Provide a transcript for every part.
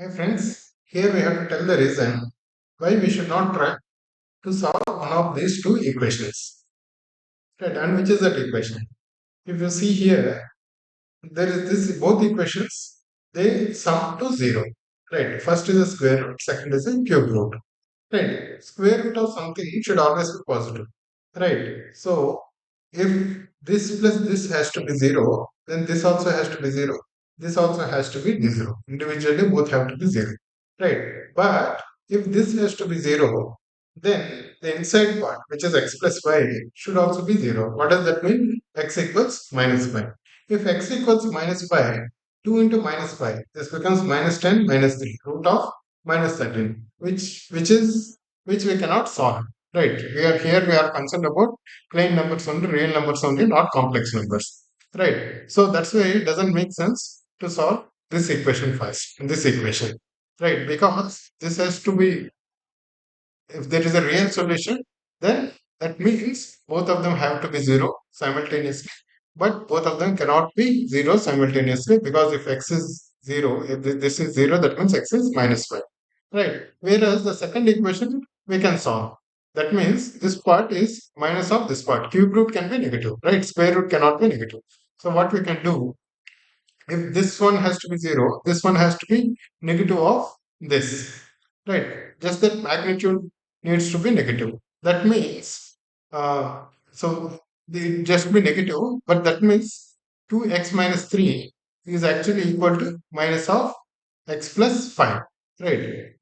Hi friends, here we have to tell the reason why we should not try to solve one of these two equations. Right, and which is that equation? If you see here, there is this both equations, they sum to zero. Right, first is a square root, second is a cube root. Right, square root of something should always be positive. Right, so if this plus this has to be zero, then this also has to be zero. This also has to be zero. Individually, both have to be zero. Right, but if this has to be zero, then the inside part, which is x plus y, should also be zero. What does that mean? X equals minus y. If x equals minus y, 2 into minus y, this becomes minus 10 minus 3, root of minus 13, which we cannot solve. Right. We are concerned about plain numbers only, real numbers only, not complex numbers. Right. So that's why it doesn't make sense to solve this equation first, this equation. Right. Because this has to be, if there is a real solution, then that means both of them have to be zero simultaneously. But both of them cannot be zero simultaneously, because if x is zero, if this is zero, that means x is minus 5. Right. Whereas the second equation we can solve. That means this part is minus of this part. Cube root can be negative, right? Square root cannot be negative. So what we can do, if this one has to be zero, this one has to be negative of this. Right. Just that magnitude needs to be negative. That means, so they just be negative, but that means 2x minus 3 is actually equal to minus of x plus 5. Right.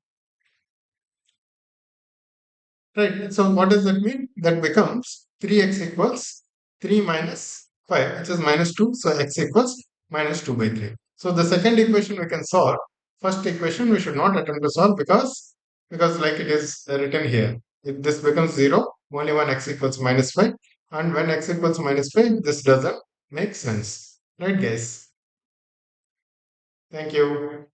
Right. So what does that mean? That becomes 3x equals 3 minus 5, which is minus 2. So x equals minus 2 by 3. So the second equation we can solve. First equation we should not attempt to solve, because like it is written here. If this becomes 0, only when x equals minus 5. And when x equals minus 5, this doesn't make sense. Right, guys? Thank you.